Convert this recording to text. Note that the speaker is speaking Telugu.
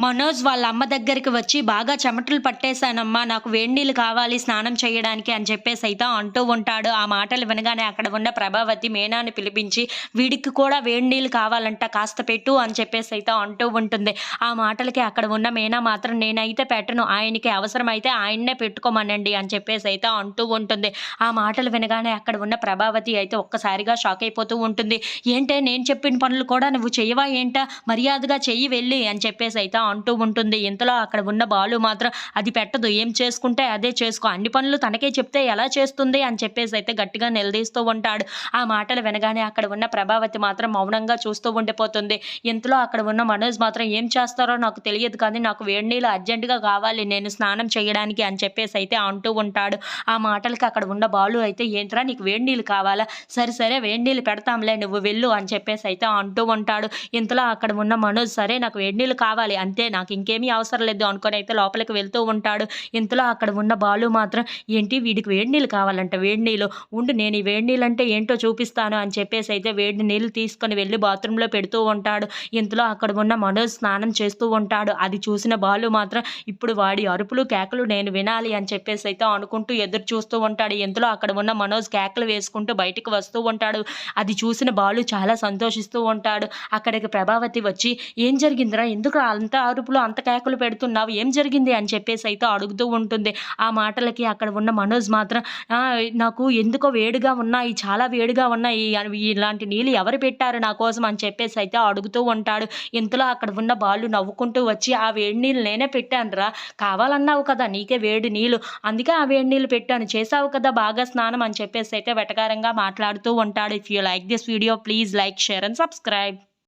మనోజ్ వాళ్ళ అమ్మ దగ్గరికి వచ్చి బాగా చెమటలు పట్టేశానమ్మా, నాకు వేడి నీళ్ళు కావాలి స్నానం చేయడానికి అని చెప్పేసైతే అంటూ ఉంటాడు. ఆ మాటలు వినగానే అక్కడ ఉన్న ప్రభావతి మీనాని పిలిపించి, వీడికి కూడా వేడి నీళ్ళు కావాలంట, కాస్త పెట్టు అని చెప్పేసైతే అంటూ ఉంటుంది. ఆ మాటలకి అక్కడ ఉన్న మీనా మాత్రం నేనైతే పెట్టను, ఆయనకి అవసరమైతే ఆయన్నే పెట్టుకోమనండి అని చెప్పేసైతే అంటూ ఉంటుంది. ఆ మాటలు వినగానే అక్కడ ఉన్న ప్రభావతి అయితే ఒక్కసారిగా షాక్ అయిపోతూ ఉంటుంది. ఏంటే నేను చెప్పిన పనులు కూడా నువ్వు చెయ్యవా ఏంటా, మర్యాదగా చెయ్యి వెళ్ళి అని చెప్పేసైతే అంటూ ఉంటుంది. ఇంతలో అక్కడ ఉన్న బాలు మాత్రం అది పెట్టదు, ఏం చేసుకుంటే అదే చేసుకో, అన్ని పనులు తనకే చెప్తే ఎలా చేస్తుంది అని చెప్పేసైతే గట్టిగా నిలదీస్తూ ఉంటాడు. ఆ మాటలు వినగానే అక్కడ ఉన్న ప్రభావతి మాత్రం మౌనంగా చూస్తూ ఉండిపోతుంది. ఇంతలో అక్కడ ఉన్న మనోజ్ మాత్రం ఏం చేస్తారో నాకు తెలియదు కానీ నాకు వేడి నీళ్ళు అర్జెంటుగా కావాలి, నేను స్నానం చేయడానికి అని చెప్పేసైతే అంటూ ఉంటాడు. ఆ మాటలకి అక్కడ ఉన్న బాలు అయితే ఏంట్రా నీకు వేడి నీళ్ళు కావాలా, సరే సరే వేడి నీళ్ళు పెడతాంలే నువ్వు వెళ్ళు అని చెప్పేసైతే అంటూ ఉంటాడు. ఇంతలో అక్కడ ఉన్న మనోజ్ సరే నాకు వేడి నీళ్ళు కావాలి అంతే, నాకు ఇంకేమీ అవసరం లేదు అనుకొని అయితే లోపలికి వెళ్తూ ఉంటాడు. ఇంతలో అక్కడ ఉన్న బాలు మాత్రం ఏంటి వీడికి వేడి నీళ్ళు కావాలంట, వేడి నీళ్ళు ఉండు నేను ఈ వేడి నీళ్ళు అంటే ఏంటో చూపిస్తాను అని చెప్పేసి అయితే వేడి నీళ్ళు తీసుకొని వెళ్ళి బాత్రూంలో పెడుతూ ఉంటాడు. ఇంతలో అక్కడ ఉన్న మనోజ్ స్నానం చేస్తూ ఉంటాడు. అది చూసిన బాలు మాత్రం ఇప్పుడు వాడి అరుపులు కేకలు నేను వినాలి అని చెప్పేసి అయితే అనుకుంటూ ఎదురు చూస్తూ ఉంటాడు. ఇంతలో అక్కడ ఉన్న మనోజ్ కేకలు వేసుకుంటూ బయటికి వస్తూ ఉంటాడు. అది చూసిన బాలు చాలా సంతోషిస్తూ ఉంటాడు. అక్కడికి ప్రభావతి వచ్చి ఏం జరిగిందిరా, ఎందుకు అంత అరుపులు అంత కేకలు పెడుతున్నావు, ఏం జరిగింది అని చెప్పేసి అయితే అడుగుతూ ఉంటుంది. ఆ మాటలకి అక్కడ ఉన్న మనోజ్ మాత్రం నాకు ఎందుకో వేడిగా ఉన్నాయి, చాలా వేడిగా ఉన్నాయి, ఇలాంటి నీళ్ళు ఎవరు పెట్టారు నా కోసం అని చెప్పేసి అయితే అడుగుతూ ఉంటాడు. ఇంతలో అక్కడ ఉన్న బాలు నవ్వుకుంటూ వచ్చి ఆ వేడి నీళ్ళు నేనే పెట్టానురా, కావాలన్నావు కదా నీకే వేడి నీళ్ళు, అందుకే ఆ వేడి నీళ్ళు పెట్టాను, చేసావు కదా బాగా స్నానం అని చెప్పేసి అయితే వెటకారంగా మాట్లాడుతూ ఉంటాడు. If you like this video please like, share and subscribe.